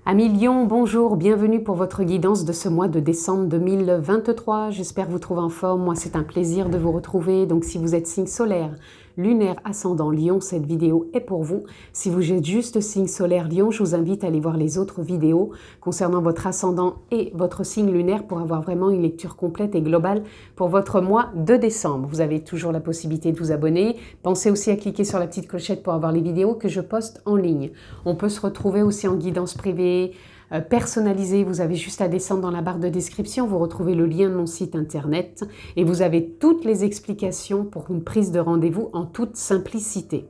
Amis Lion, bonjour, bienvenue pour votre guidance de ce mois de décembre 2023. J'espère vous trouver en forme. Moi, c'est un plaisir de vous retrouver. Donc, si vous êtes signe solaire, lunaire, ascendant Lion, cette vidéo est pour vous. Si vous êtes juste signe solaire Lion, je vous invite à aller voir les autres vidéos concernant votre ascendant et votre signe lunaire pour avoir vraiment une lecture complète et globale pour votre mois de décembre. Vous avez toujours la possibilité de vous abonner. Pensez aussi à cliquer sur la petite clochette pour avoir les vidéos que je poste en ligne. On peut se retrouver aussi en guidance privée, personnalisée. Vous avez juste à descendre dans la barre de description, vous retrouvez le lien de mon site internet et vous avez toutes les explications pour une prise de rendez-vous en toute simplicité.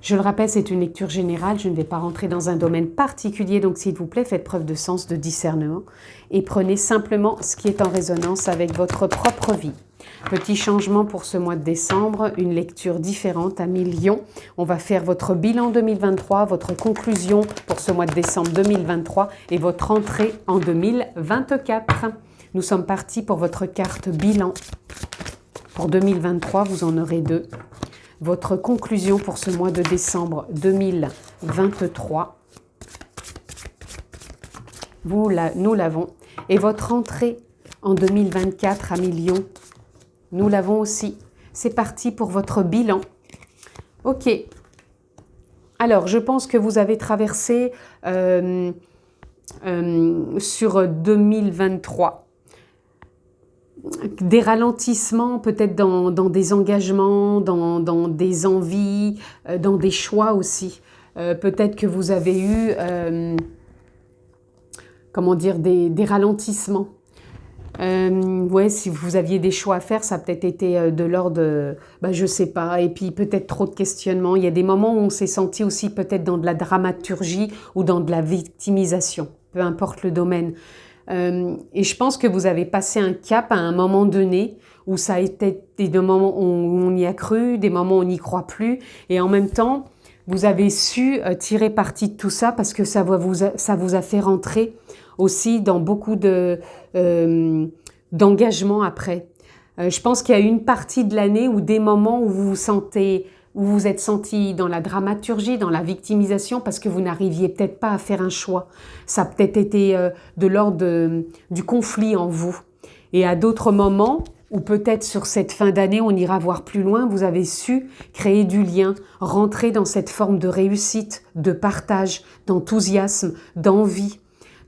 Je le rappelle, c'est une lecture générale, je ne vais pas rentrer dans un domaine particulier, donc s'il vous plaît, faites preuve de sens, de discernement et prenez simplement ce qui est en résonance avec votre propre vie. Petit changement pour ce mois de décembre, une lecture différente à Lion. On va faire votre bilan 2023, votre conclusion pour ce mois de décembre 2023 et votre entrée en 2024. Nous sommes partis pour votre carte bilan. Pour 2023, vous en aurez deux. Votre conclusion pour ce mois de décembre 2023. Nous l'avons. Et votre entrée en 2024 à Lion. Nous l'avons aussi. C'est parti pour votre bilan. Ok. Alors, je pense que vous avez traversé sur 2023 des ralentissements, peut-être dans des engagements, dans des envies, dans des choix aussi. Peut-être que vous avez eu, comment dire, des ralentissements. Ouais, si vous aviez des choix à faire, ça a peut-être été de l'ordre, je sais pas, et puis peut-être trop de questionnements. Il y a des moments où on s'est senti aussi peut-être dans de la dramaturgie ou dans de la victimisation, peu importe le domaine. Et je pense que vous avez passé un cap à un moment donné où ça a été des moments où on y a cru, des moments où on n'y croit plus, et en même temps, vous avez su tirer parti de tout ça parce que ça vous a fait rentrer aussi dans beaucoup d'engagement après. Je pense qu'il y a une partie de l'année ou des moments où vous vous êtes senti dans la dramaturgie, dans la victimisation parce que vous n'arriviez peut-être pas à faire un choix. Ça a peut-être été de l'ordre du conflit en vous. Et à d'autres moments, ou peut-être sur cette fin d'année, on ira voir plus loin, vous avez su créer du lien, rentrer dans cette forme de réussite, de partage, d'enthousiasme, d'envie.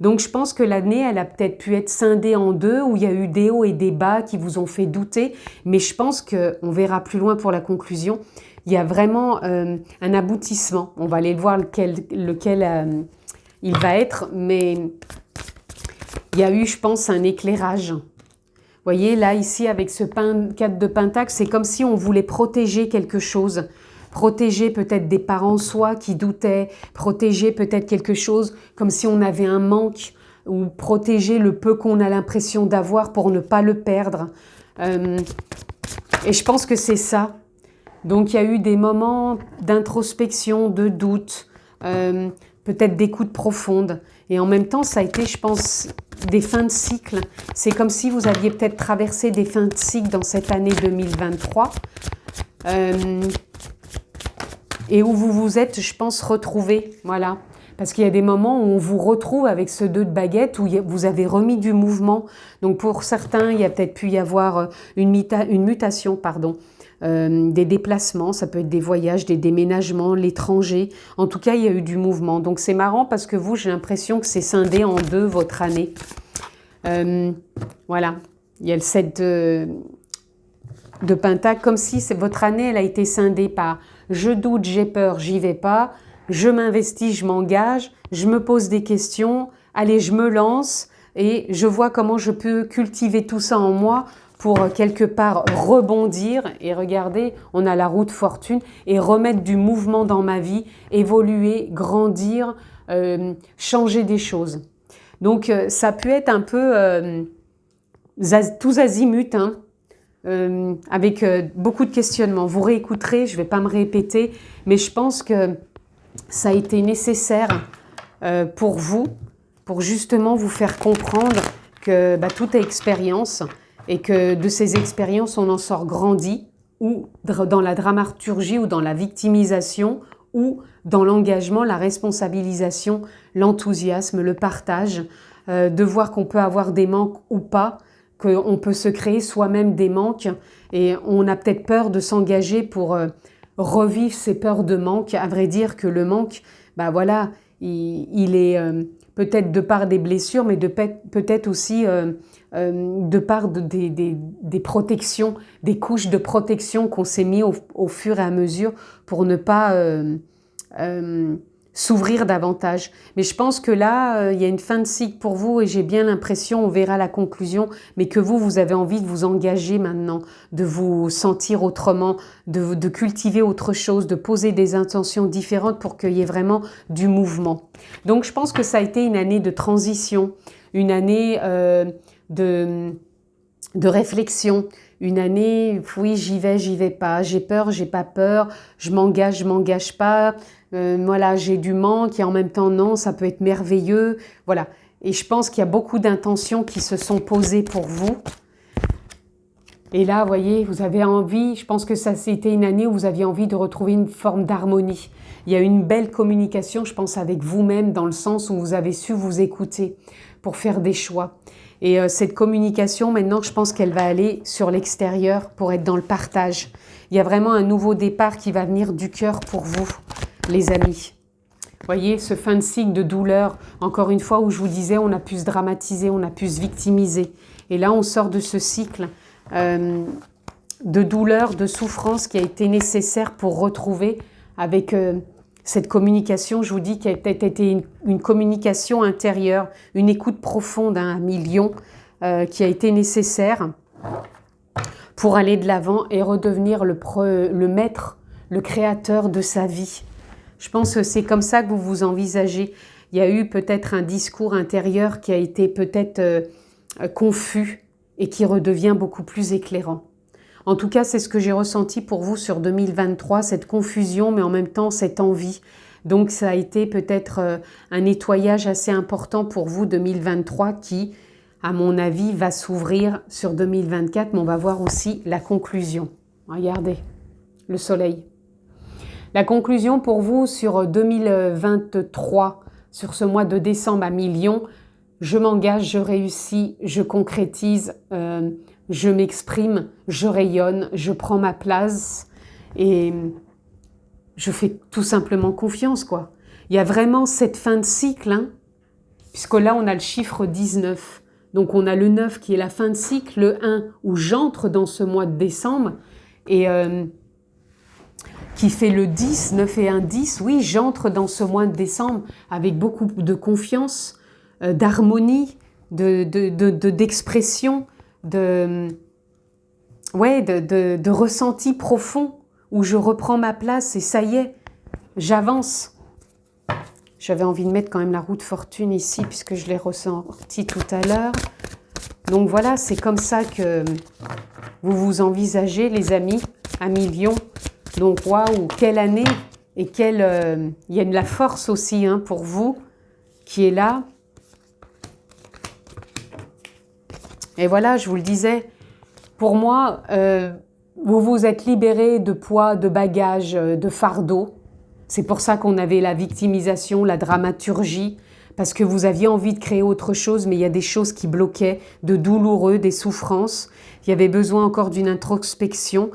Donc je pense que l'année, elle a peut-être pu être scindée en deux, où il y a eu des hauts et des bas qui vous ont fait douter, mais je pense qu'on verra plus loin pour la conclusion. Il y a vraiment un aboutissement. On va aller voir lequel il va être, mais il y a eu, je pense, un éclairage. Vous voyez, là, ici, avec ce 4 de Pentacle, c'est comme si on voulait protéger quelque chose. Protéger peut-être des parents soi qui doutaient, protéger peut-être quelque chose comme si on avait un manque, ou protéger le peu qu'on a l'impression d'avoir pour ne pas le perdre. Et je pense que c'est ça. Donc il y a eu des moments d'introspection, de doute, peut-être d'écoute profonde. Et en même temps, ça a été, je pense, des fins de cycle. C'est comme si vous aviez peut-être traversé des fins de cycle dans cette année 2023. Et où vous vous êtes, je pense, retrouvés. Voilà. Parce qu'il y a des moments où on vous retrouve avec ce 2 de baguette, où vous avez remis du mouvement. Donc pour certains, il y a peut-être pu y avoir une mutation, des déplacements, ça peut être des voyages, des déménagements, l'étranger. En tout cas, il y a eu du mouvement. Donc c'est marrant parce que vous, j'ai l'impression que c'est scindé en deux votre année. Voilà. Il y a le 7 de Pentacle, comme si votre année, elle a été scindée par je doute, j'ai peur, j'y vais pas, je m'investis, je m'engage, je me pose des questions, allez, je me lance et je vois comment je peux cultiver tout ça en moi pour quelque part rebondir et regardez, on a la roue de fortune et remettre du mouvement dans ma vie, évoluer, grandir, changer des choses. Donc ça peut être un peu tous azimuts, hein. Avec beaucoup de questionnements. Vous réécouterez, je ne vais pas me répéter, mais je pense que ça a été nécessaire pour vous, pour justement vous faire comprendre que tout est expérience et que de ces expériences, on en sort grandi ou dans la dramaturgie ou dans la victimisation ou dans l'engagement, la responsabilisation, l'enthousiasme, le partage, de voir qu'on peut avoir des manques ou pas, qu'on peut se créer soi-même des manques et on a peut-être peur de s'engager pour revivre ces peurs de manque. À vrai dire que le manque, bah voilà, il est peut-être de par des blessures, mais peut-être aussi de par des protections, des couches de protection qu'on s'est mis au fur et à mesure pour ne pas s'ouvrir davantage. Mais je pense que là, il y a une fin de cycle pour vous et j'ai bien l'impression, on verra la conclusion, mais que vous avez envie de vous engager maintenant, de vous sentir autrement, de cultiver autre chose, de poser des intentions différentes pour qu'il y ait vraiment du mouvement. Donc je pense que ça a été une année de transition, une année de réflexion, une année, oui, j'y vais pas, j'ai peur, j'ai pas peur, je m'engage pas, voilà, j'ai du manque et en même temps, non, ça peut être merveilleux, voilà. Et je pense qu'il y a beaucoup d'intentions qui se sont posées pour vous. Et là, vous voyez, vous avez envie, je pense que ça c'était une année où vous aviez envie de retrouver une forme d'harmonie. Il y a une belle communication, je pense, avec vous-même, dans le sens où vous avez su vous écouter pour faire des choix. Et cette communication, maintenant, je pense qu'elle va aller sur l'extérieur pour être dans le partage. Il y a vraiment un nouveau départ qui va venir du cœur pour vous, les amis. Vous voyez, ce fin de cycle de douleur, encore une fois, où je vous disais, on a pu se dramatiser, on a pu se victimiser. Et là, on sort de ce cycle de douleur, de souffrance qui a été nécessaire pour retrouver avec cette communication, je vous dis, qui a peut-être été une communication intérieure, une écoute profonde, un million, qui a été nécessaire pour aller de l'avant et redevenir le maître, le créateur de sa vie. Je pense que c'est comme ça que vous vous envisagez. Il y a eu peut-être un discours intérieur qui a été peut-être confus et qui redevient beaucoup plus éclairant. En tout cas, c'est ce que j'ai ressenti pour vous sur 2023, cette confusion, mais en même temps cette envie. Donc ça a été peut-être un nettoyage assez important pour vous 2023 qui, à mon avis, va s'ouvrir sur 2024, mais on va voir aussi la conclusion. Regardez, le soleil. La conclusion pour vous sur 2023, sur ce mois de décembre à Million, je m'engage, je réussis, je concrétise, je m'exprime, je rayonne, je prends ma place et je fais tout simplement confiance, quoi. Il y a vraiment cette fin de cycle, hein, puisque là, on a le chiffre 19. Donc, on a le 9 qui est la fin de cycle, le 1 où j'entre dans ce mois de décembre et qui fait le 10, 9 et 1, 10. Oui, j'entre dans ce mois de décembre avec beaucoup de confiance, d'harmonie, d'expression, de ressenti profond où je reprends ma place et ça y est, j'avance. J'avais envie de mettre quand même la roue de fortune ici puisque je l'ai ressenti tout à l'heure. Donc voilà, c'est comme ça que vous vous envisagez, les amis, à Million. Donc waouh, quelle année et quelle... il y a de la force aussi hein, pour vous qui est là. Et voilà, je vous le disais, pour moi, vous vous êtes libéré de poids, de bagages, de fardeaux. C'est pour ça qu'on avait la victimisation, la dramaturgie, parce que vous aviez envie de créer autre chose, mais il y a des choses qui bloquaient, de douloureux, des souffrances. Il y avait besoin encore d'une introspection.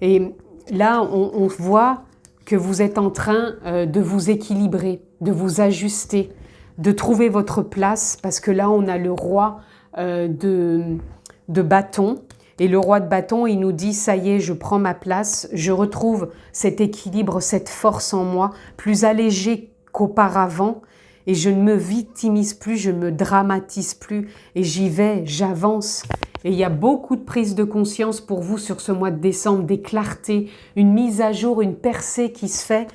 Et là, on voit que vous êtes en train de vous équilibrer, de vous ajuster, de trouver votre place, parce que là, on a le roi de bâton. Et le roi de bâton, il nous dit, ça y est, je prends ma place, je retrouve cet équilibre, cette force en moi, plus allégée qu'auparavant. Et je ne me victimise plus, je ne me dramatise plus. Et j'y vais, j'avance. Et il y a beaucoup de prise de conscience pour vous sur ce mois de décembre, des clartés, une mise à jour, une percée qui se fait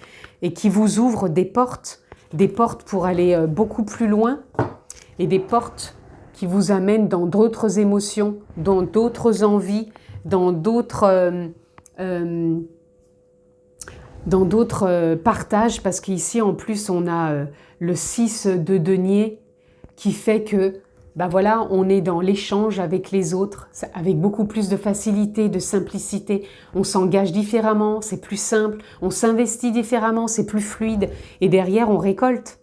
et qui vous ouvre des portes pour aller beaucoup plus loin et des portes qui vous amènent dans d'autres émotions, dans d'autres envies, dans d'autres partages, parce qu'ici en plus on a le 6 de denier qui fait que ben voilà, on est dans l'échange avec les autres, avec beaucoup plus de facilité, de simplicité. On s'engage différemment, c'est plus simple. On s'investit différemment, c'est plus fluide. Et derrière, on récolte.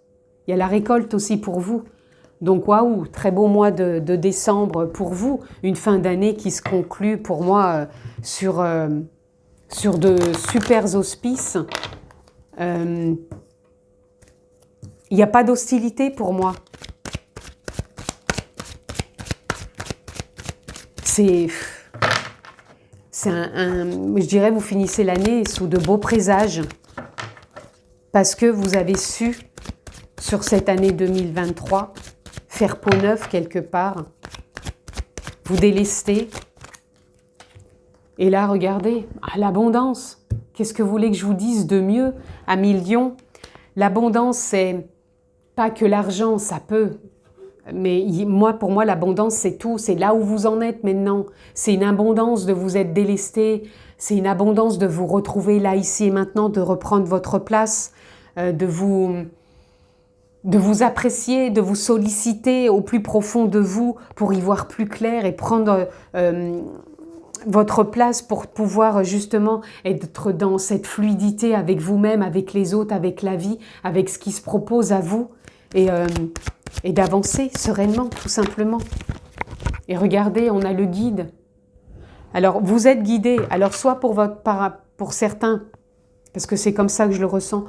Il y a la récolte aussi pour vous. Donc, waouh, très beau mois de décembre pour vous. Une fin d'année qui se conclut pour moi sur de super auspices. Il n'y a pas d'hostilité pour moi. Je dirais, vous finissez l'année sous de beaux présages parce que vous avez su, sur cette année 2023, faire peau neuve quelque part, vous délester. Et là, regardez, l'abondance. Qu'est-ce que vous voulez que je vous dise de mieux à millions? L'abondance, c'est pas que l'argent, ça peut. Mais pour moi, l'abondance, c'est tout. C'est là où vous en êtes maintenant. C'est une abondance de vous être délesté. C'est une abondance de vous retrouver là, ici et maintenant, de reprendre votre place, de vous apprécier, de vous solliciter au plus profond de vous pour y voir plus clair et prendre votre place pour pouvoir justement être dans cette fluidité avec vous-même, avec les autres, avec la vie, avec ce qui se propose à vous. Et d'avancer sereinement, tout simplement. Et regardez, on a le guide. Alors, vous êtes guidé. Alors, soit pour certains, parce que c'est comme ça que je le ressens,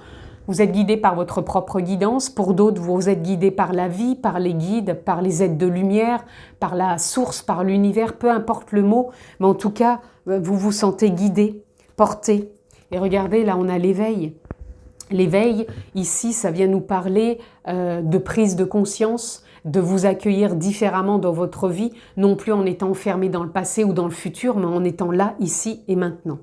vous êtes guidé par votre propre guidance. Pour d'autres, vous êtes guidé par la vie, par les guides, par les êtres de lumière, par la source, par l'univers, peu importe le mot. Mais en tout cas, vous vous sentez guidé, porté. Et regardez, là, on a l'éveil. L'éveil, ici, ça vient nous parler de prise de conscience, de vous accueillir différemment dans votre vie, non plus en étant enfermé dans le passé ou dans le futur, mais en étant là, ici et maintenant.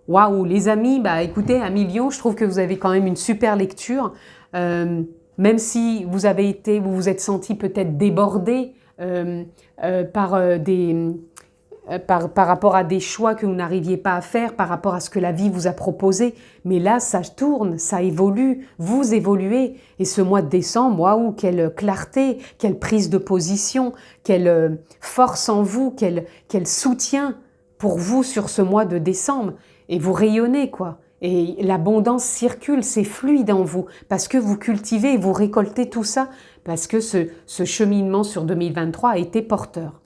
Waouh, les amis, écoutez, à millions, je trouve que vous avez quand même une super lecture. Même si vous vous êtes senti peut-être débordé par rapport à des choix que vous n'arriviez pas à faire, par rapport à ce que la vie vous a proposé. Mais là, ça tourne, ça évolue, vous évoluez. Et ce mois de décembre, waouh, quelle clarté, quelle prise de position, quelle force en vous, quel soutien pour vous sur ce mois de décembre. Et vous rayonnez, quoi. Et l'abondance circule, c'est fluide en vous, parce que vous cultivez et vous récoltez tout ça, parce que ce cheminement sur 2023 a été porteur.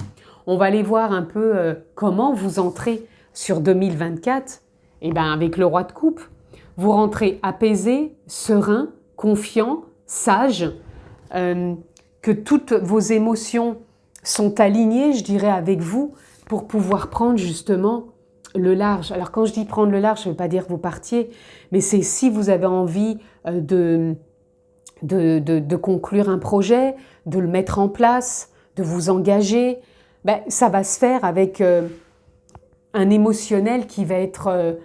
On va aller voir un peu comment vous entrez sur 2024. Et bien, avec le roi de coupe, vous rentrez apaisé, serein, confiant, sage, que toutes vos émotions sont alignées, je dirais, avec vous, pour pouvoir prendre justement le large. Alors, quand je dis prendre le large, ça ne veut pas dire que vous partiez, mais c'est si vous avez envie de conclure un projet, de le mettre en place, de vous engager, ça va se faire avec un émotionnel qui va être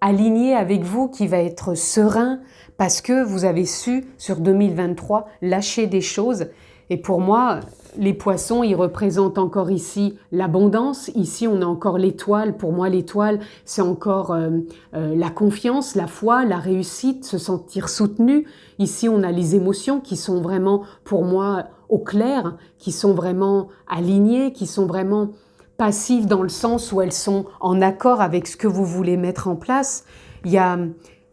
aligné avec vous, qui va être serein, parce que vous avez su, sur 2023, lâcher des choses. Et pour moi, les poissons, ils représentent encore ici l'abondance. Ici, on a encore l'étoile. Pour moi, l'étoile, c'est encore la confiance, la foi, la réussite, se sentir soutenu. Ici, on a les émotions qui sont vraiment, pour moi, au clair, qui sont vraiment alignées, qui sont vraiment passives dans le sens où elles sont en accord avec ce que vous voulez mettre en place. Il y a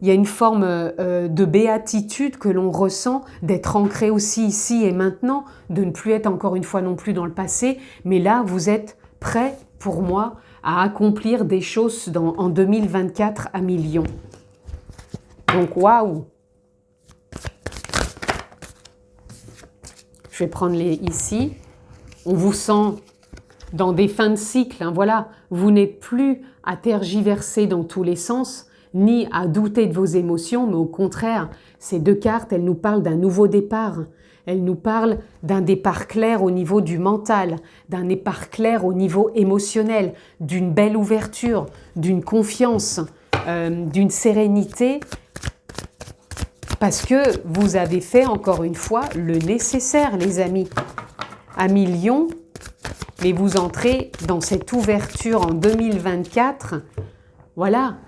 une forme de béatitude que l'on ressent, d'être ancré aussi ici et maintenant, de ne plus être encore une fois non plus dans le passé, mais là, vous êtes prêt, pour moi, à accomplir des choses en 2024 à millions. Donc, waouh! Je vais prendre les ici. On vous sent dans des fins de cycle. Hein, voilà, vous n'êtes plus à tergiverser dans tous les sens, ni à douter de vos émotions, mais au contraire, ces deux cartes, elles nous parlent d'un nouveau départ. Elles nous parlent d'un départ clair au niveau du mental, d'un départ clair au niveau émotionnel, d'une belle ouverture, d'une confiance, d'une sérénité, parce que vous avez fait encore une fois le nécessaire, les amis. À millions, mais vous entrez dans cette ouverture en 2024, voilà,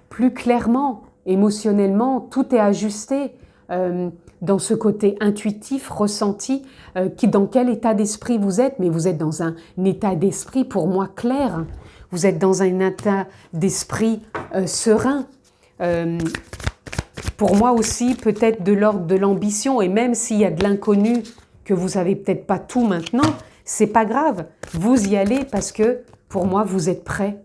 plus clairement, émotionnellement, tout est ajusté. dans ce côté intuitif, ressenti, dans quel état d'esprit vous êtes, mais vous êtes dans un état d'esprit pour moi clair, vous êtes dans un état d'esprit serein, pour moi aussi peut-être de l'ordre de l'ambition, et même s'il y a de l'inconnu, que vous savez peut-être pas tout maintenant, c'est pas grave, vous y allez parce que pour moi vous êtes prêts.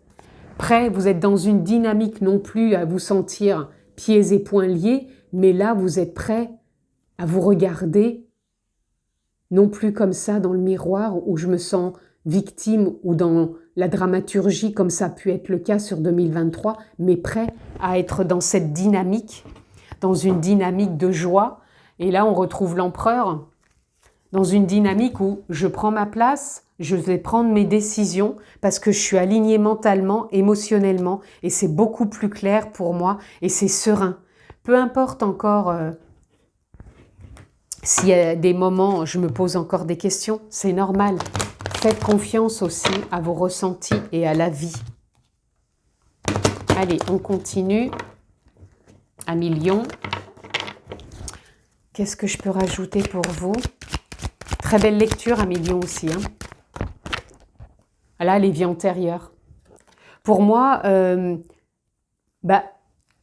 Prêts, vous êtes dans une dynamique non plus à vous sentir pieds et poings liés, mais là vous êtes prêts à vous regarder, non plus comme ça dans le miroir où je me sens victime ou dans la dramaturgie comme ça a pu être le cas sur 2023, mais prêts à être dans cette dynamique, dans une dynamique de joie. Et là on retrouve l'empereur, dans une dynamique où je prends ma place, je vais prendre mes décisions parce que je suis alignée mentalement, émotionnellement et c'est beaucoup plus clair pour moi et c'est serein. Peu importe encore s'il y a des moments où je me pose encore des questions, c'est normal. Faites confiance aussi à vos ressentis et à la vie. Allez, on continue. Amis Lion. Qu'est-ce que je peux rajouter pour vous? Très belle lecture, Amis Lion aussi. Là, les vies antérieures. Pour moi,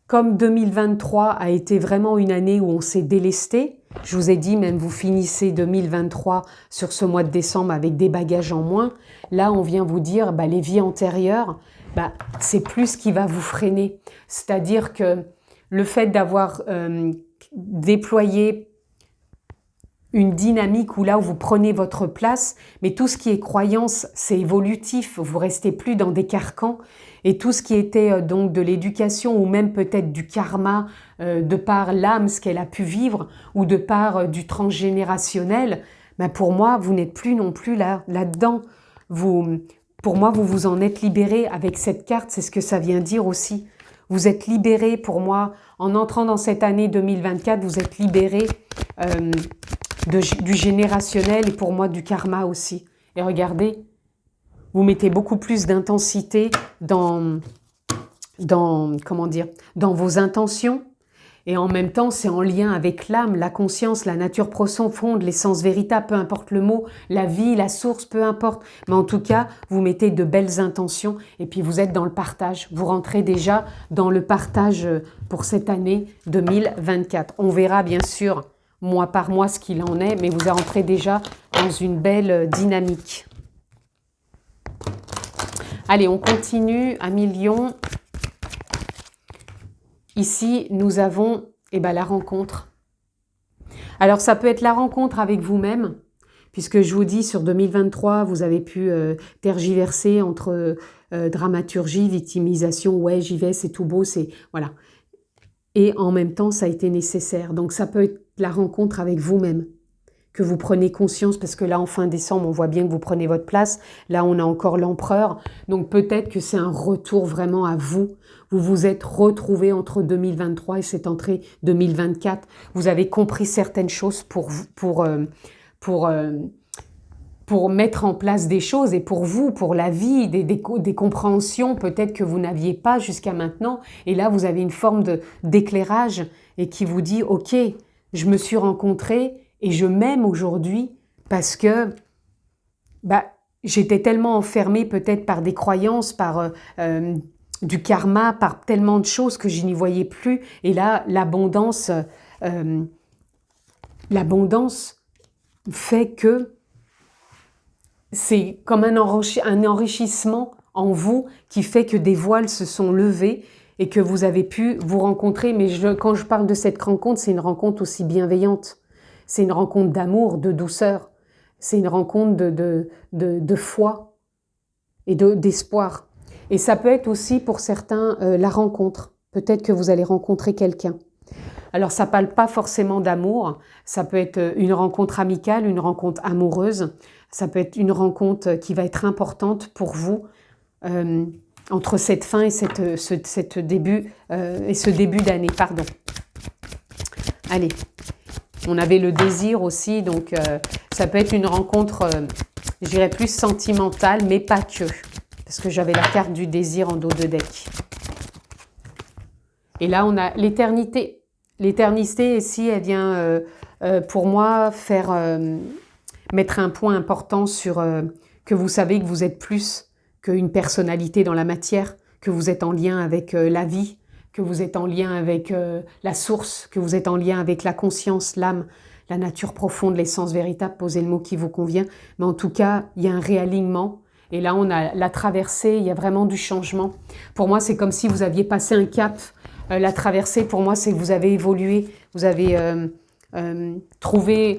comme 2023 a été vraiment une année où on s'est délesté, je vous ai dit, même vous finissez 2023 sur ce mois de décembre avec des bagages en moins, là on vient vous dire, les vies antérieures, c'est plus ce qui va vous freiner. C'est-à-dire que le fait d'avoir déployé une dynamique où là où vous prenez votre place, mais tout ce qui est croyance, c'est évolutif, vous restez plus dans des carcans, et tout ce qui était donc de l'éducation ou même peut-être du karma, de par l'âme, ce qu'elle a pu vivre, ou de par du transgénérationnel, pour moi, vous n'êtes plus non plus là-dedans. Pour moi, vous vous en êtes libéré avec cette carte, c'est ce que ça vient dire aussi. Vous êtes libéré, pour moi, en entrant dans cette année 2024, vous êtes libéré du générationnel et pour moi du karma aussi. Et regardez, vous mettez beaucoup plus d'intensité dans vos intentions et en même temps c'est en lien avec l'âme, la conscience, la nature profonde, l'essence véritable, peu importe le mot, la vie, la source, peu importe. Mais en tout cas, vous mettez de belles intentions et puis vous êtes dans le partage. Vous rentrez déjà dans le partage pour cette année 2024. On verra bien sûr mois par mois ce qu'il en est, mais vous rentrez déjà dans une belle dynamique. Allez, on continue, Amis Lion. Ici, nous avons la rencontre. Alors, ça peut être la rencontre avec vous-même, puisque je vous dis, sur 2023, vous avez pu tergiverser entre dramaturgie, victimisation, ouais, j'y vais, c'est tout beau, c'est... Voilà. Et en même temps, ça a été nécessaire. Donc, ça peut être la rencontre avec vous-même, que vous prenez conscience, parce que là, en fin décembre, on voit bien que vous prenez votre place. Là, on a encore l'empereur. Donc, peut-être que c'est un retour vraiment à vous. Vous vous êtes retrouvés entre 2023 et cette entrée 2024. Vous avez compris certaines choses pour mettre en place des choses et pour vous, pour la vie, des compréhensions peut-être que vous n'aviez pas jusqu'à maintenant. Et là, vous avez une forme d'éclairage et qui vous dit « Ok, je me suis rencontrée et je m'aime aujourd'hui parce que j'étais tellement enfermée peut-être par des croyances, par du karma, par tellement de choses que je n'y voyais plus. Et là, l'abondance fait que c'est comme un enrichissement en vous qui fait que des voiles se sont levés et que vous avez pu vous rencontrer. Mais quand je parle de cette rencontre, c'est une rencontre aussi bienveillante. C'est une rencontre d'amour, de douceur. C'est une rencontre de foi et d'espoir. Et ça peut être aussi pour certains la rencontre. Peut-être que vous allez rencontrer quelqu'un. Alors ça ne parle pas forcément d'amour. Ça peut être une rencontre amicale, une rencontre amoureuse. Ça peut être une rencontre qui va être importante pour vous entre cette fin et ce début d'année. Pardon. Allez, on avait le désir aussi, donc ça peut être une rencontre, je dirais plus sentimentale, mais pas que. Parce que j'avais la carte du désir en dos de deck. Et là, on a l'éternité. L'éternité ici, elle vient pour moi mettre un point important sur que vous savez que vous êtes plus qu'une personnalité dans la matière, que vous êtes en lien avec la vie, que vous êtes en lien avec la source, que vous êtes en lien avec la conscience, l'âme, la nature profonde, l'essence véritable, posez le mot qui vous convient. Mais en tout cas, il y a un réalignement. Et là, on a la traversée, il y a vraiment du changement. Pour moi, c'est comme si vous aviez passé un cap. La traversée, pour moi, c'est que vous avez évolué, vous avez trouvé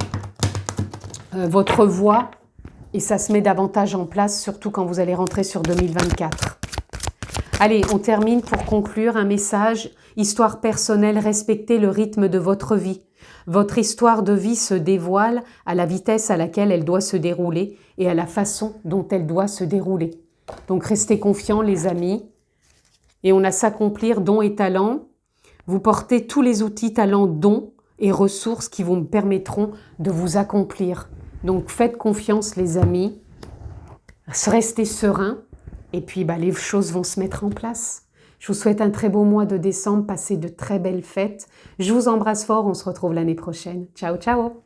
votre voie et ça se met davantage en place, surtout quand vous allez rentrer sur 2024. Allez, on termine pour conclure un message. Histoire personnelle, respectez le rythme de votre vie. Votre histoire de vie se dévoile à la vitesse à laquelle elle doit se dérouler et à la façon dont elle doit se dérouler. Donc restez confiants les amis. Et on a s'accomplir, dons et talents. Vous portez tous les outils, talents, dons et ressources qui vous permettront de vous accomplir. Donc faites confiance les amis. Restez sereins. Et puis les choses vont se mettre en place. Je vous souhaite un très beau mois de décembre. Passez de très belles fêtes. Je vous embrasse fort. On se retrouve l'année prochaine. Ciao, ciao!